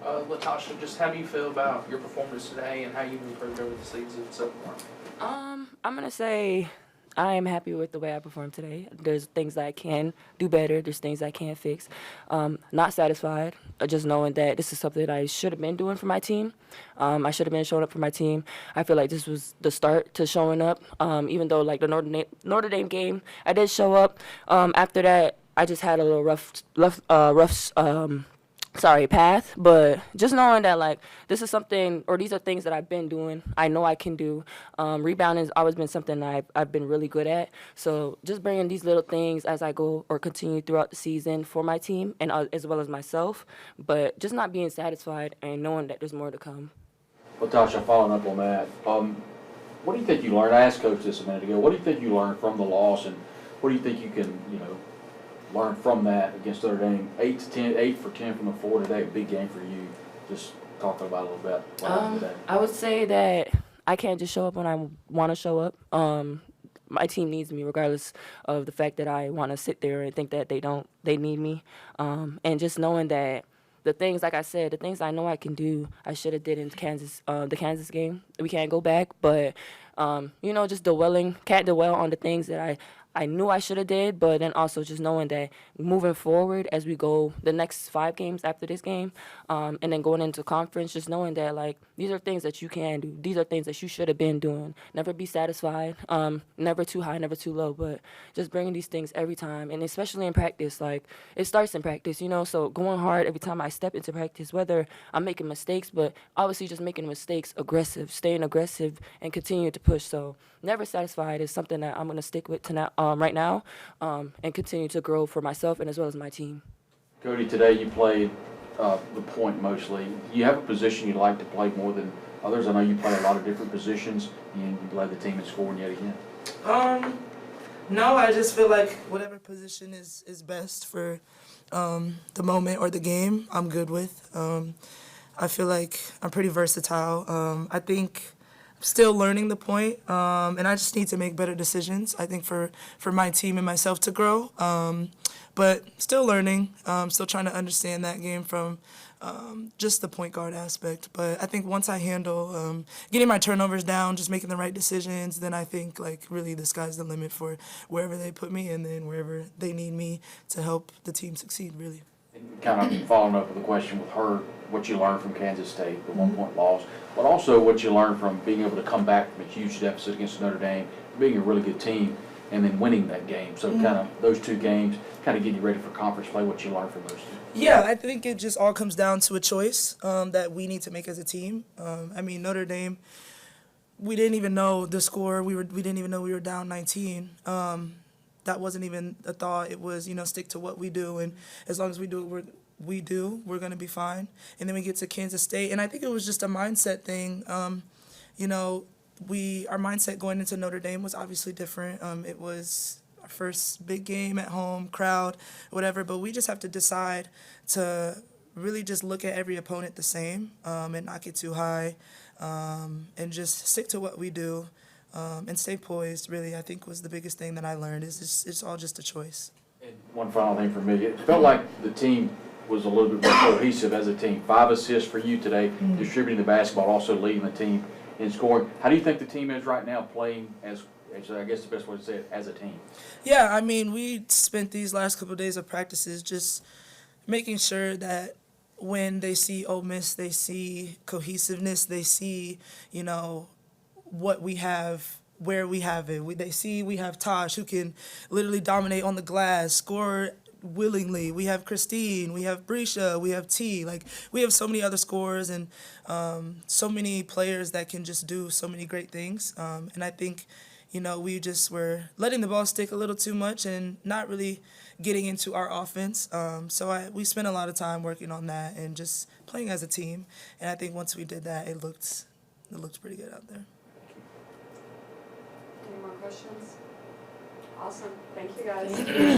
Latasha, just how do you feel about your performance today and how you've improved over the season so far? I'm gonna say I am happy with the way I performed today. There's things that I can do better. There's things I can fix. Not satisfied. Just knowing that this is something that I should have been doing for my team. I should have been showing up for my team. I feel like this was the start to showing up. Even though like the Notre Dame game, I did show up. After that, I just had a little rough path, but just knowing that like this is something or these are things that I've been doing, I know I can do. Rebounding has always been something I've been really good at, so just bringing these little things as I go or continue throughout the season for my team and as well as myself, but just not being satisfied and knowing that there's more to come. Latasha, following up on that, what do you think you learned? I asked Coach this a minute ago. What do you think you learned from the loss, and what do you think you can, learn from that against Notre Dame? 8 for 10 from the floor today, a big game for you. Just talking about a little bit what happened today. I would say that I can't just show up when I want to show up. My team needs me regardless of the fact that I want to sit there and think that they don't. They need me. And just knowing that the things, like I said, the things I know I can do, I should have did in Kansas, the Kansas game. We can't go back, but, just can't dwell on the things that I knew I should have did, but then also just knowing that moving forward as we go the next 5 games after this game, and then going into conference, just knowing that like these are things that you can do. These are things that you should have been doing. Never be satisfied. Never too high, never too low, but just bringing these things every time, and especially in practice. Like it starts in practice, so going hard every time I step into practice, whether I'm making mistakes, but obviously just making mistakes, staying aggressive, and continue to push. So never satisfied is something that I'm gonna stick with tonight. Right now, and continue to grow for myself and as well as my team. Cotie, today you played the point mostly. Do you have a position you like to play more than others? I know you play a lot of different positions, and you led the team in scoring yet again. No, I just feel like whatever position is best for the moment or the game, I'm good with. I feel like I'm pretty versatile. I think still learning the point, and I just need to make better decisions, I think, for my team and myself to grow. But still learning, still trying to understand that game from just the point guard aspect. But I think once I handle getting my turnovers down, just making the right decisions, then I think like really the sky's the limit for wherever they put me and then wherever they need me to help the team succeed, really. And kind of following up with the question with her, what you learned from Kansas State, the 1-point loss, but also what you learned from being able to come back from a huge deficit against Notre Dame, being a really good team, and then winning that game. So kind of those 2 games, kind of getting you ready for conference play, what you learned from those 2. Yeah, I think it just all comes down to a choice that we need to make as a team. Notre Dame, we didn't even know the score. We didn't even know we were down 19. That wasn't even a thought. It was, stick to what we do, and as long as we do what we're going to be fine. And then we get to Kansas State, and I think it was just a mindset thing. Our mindset going into Notre Dame was obviously different. It was our first big game at home, crowd, whatever, but we just have to decide to really just look at every opponent the same and not get too high and just stick to what we do. And stay poised, really, I think was the biggest thing that I learned. It's all just a choice. And one final thing for me, it felt like the team was a little bit more cohesive as a team. 5 assists for you today, distributing the basketball, also leading the team in scoring. How do you think the team is right now playing as I guess the best way to say it, as a team? Yeah, we spent these last couple of days of practices just making sure that when they see Ole Miss, they see cohesiveness, they see, what we have, where we have it. They see we have Tosh, who can literally dominate on the glass, score willingly. We have Christine, we have Brescia, we have T. Like, we have so many other scorers and so many players that can just do so many great things. And I think, we just were letting the ball stick a little too much and not really getting into our offense. So we spent a lot of time working on that and just playing as a team. And I think once we did that, it looked pretty good out there. Any more questions? Awesome. Thank you, guys.